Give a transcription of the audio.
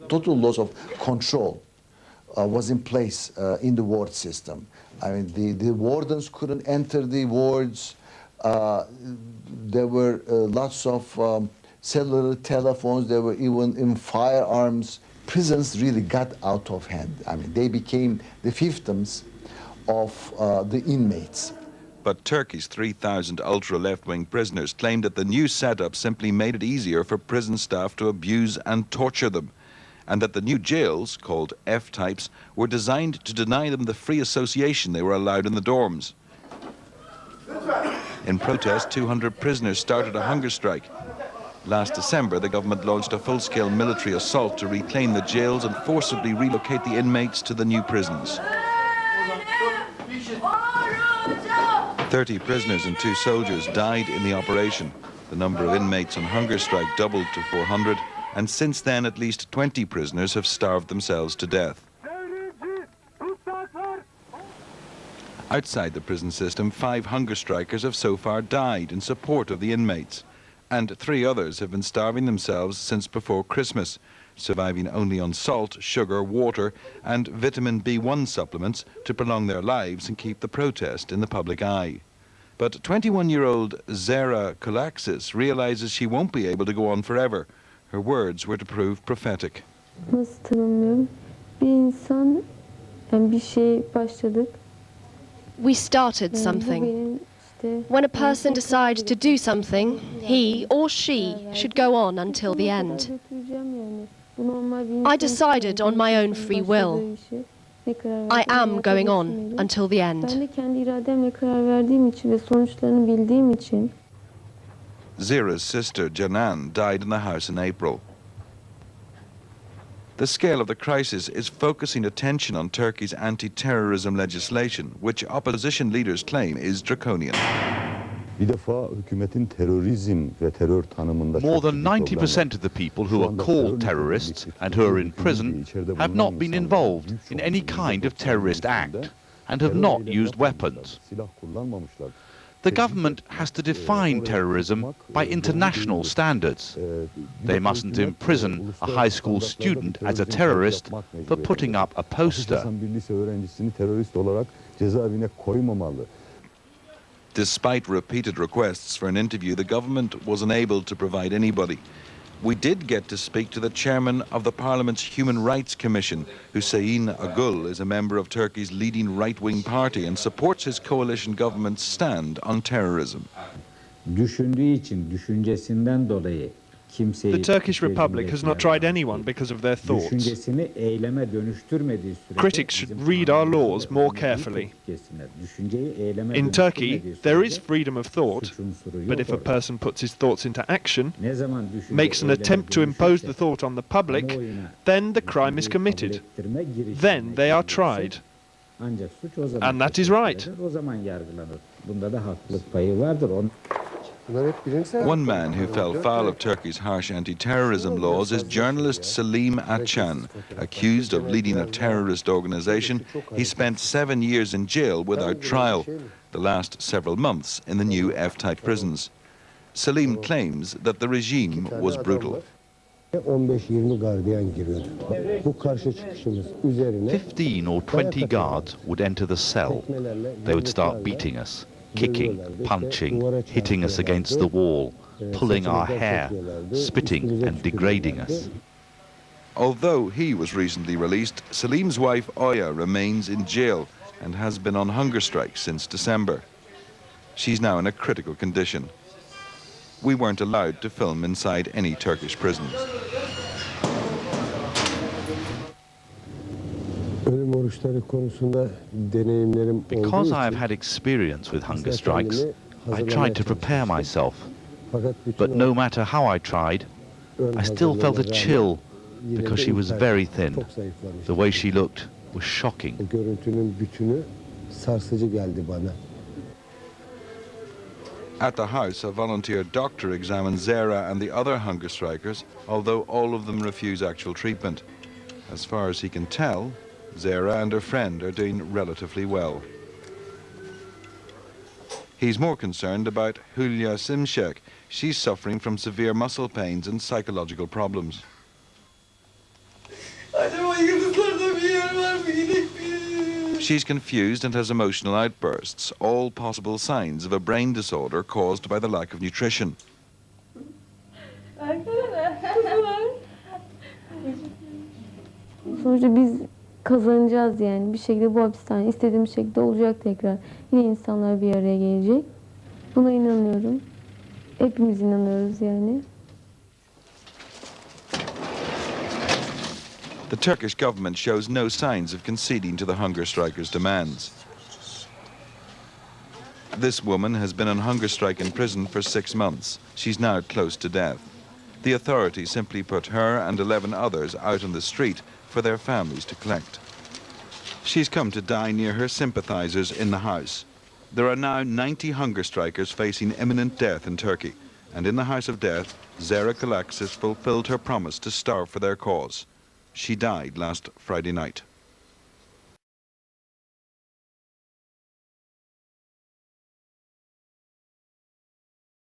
total loss of control was in place in the ward system. I mean, the wardens couldn't enter the wards. There were lots of cellular telephones. There were even firearms. Prisons really got out of hand. I mean, they became the fiefdoms of the inmates. But Turkey's 3,000 ultra-left-wing prisoners claimed that the new setup simply made it easier for prison staff to abuse and torture them, and that the new jails, called F-types, were designed to deny them the free association they were allowed in the dorms. In protest, 200 prisoners started a hunger strike. Last December, the government launched a full-scale military assault to reclaim the jails and forcibly relocate the inmates to the new prisons. 30 prisoners and 2 soldiers died in the operation. The number of inmates on hunger strike doubled to 400, and since then at least 20 prisoners have starved themselves to death. Outside the prison system, 5 hunger strikers have so far died in support of the inmates, and 3 others have been starving themselves since before Christmas, surviving only on salt, sugar, water and vitamin B1 supplements to prolong their lives and keep the protest in the public eye. But 21-year-old Zehra and Kulaksiz realizes she won't be able to go on forever. Her words were to prove prophetic. Nasıl tanımlıyorum? Bir insan, yani bir şey başladık. We started something. When a person decides to do something, he or she should go on until the end. I decided on my own free will. I am going on until the end. Zehra's sister, Canan, died in the house in April. The scale of the crisis is focusing attention on Turkey's anti-terrorism legislation, which opposition leaders claim is draconian. More than 90% of the people who are called terrorists and who are in prison have not been involved in any kind of terrorist act and have not used weapons. The government has to define terrorism by international standards. They mustn't imprison a high school student as a terrorist for putting up a poster. Despite repeated requests for an interview, the government was unable to provide anybody. We did get to speak to the chairman of the Parliament's Human Rights Commission, Hüseyin Agul is a member of Turkey's leading right-wing party and supports his coalition government's stand on terrorism. The Turkish Republic has not tried anyone because of their thoughts. Critics should read our laws more carefully. In Turkey, there is freedom of thought, but if a person puts his thoughts into action, makes an attempt to impose the thought on the public, then the crime is committed. Then they are tried. And that is right. One man who fell foul of Turkey's harsh anti-terrorism laws is journalist Selim Akçan. Accused of leading a terrorist organization, he spent 7 years in jail without trial, the last several months in the new F-type prisons. Selim claims that the regime was brutal. 15 or 20 guards would enter the cell. They would start beating us, kicking, punching, hitting us against the wall, pulling our hair, spitting and degrading us. Although he was recently released, Selim's wife Oya remains in jail and has been on hunger strike since December. She's now in a critical condition. We weren't allowed to film inside any Turkish prisons. Because I have had experience with hunger strikes, I tried to prepare myself. But no matter how I tried, I still felt a chill because she was very thin. The way she looked was shocking. At the house, a volunteer doctor examined Zehra and the other hunger strikers, although all of them refuse actual treatment. As far as he can tell, Zehra and her friend are doing relatively well. He's more concerned about Hülya Simşek. She's suffering from severe muscle pains and psychological problems. She's confused and has emotional outbursts, all possible signs of a brain disorder caused by the lack of nutrition. Sonuçta biz kazanacağız yani. Bir şekilde bu hapishane istediğim şekilde olacak tekrar. Yine insanlar bir araya gelecek. Buna inanıyorum. Hepimiz inanıyoruz yani. The Turkish government shows no signs of conceding to the hunger strikers' demands. This woman has been on hunger strike in prison for 6 months. She's now close to death. The authorities simply put her and 11 others out on the street for their families to collect. She's come to die near her sympathizers in the house. There are now 90 hunger strikers facing imminent death in Turkey, and in the house of death, Zehra Kulaksiz fulfilled her promise to starve for their cause. She died last Friday night.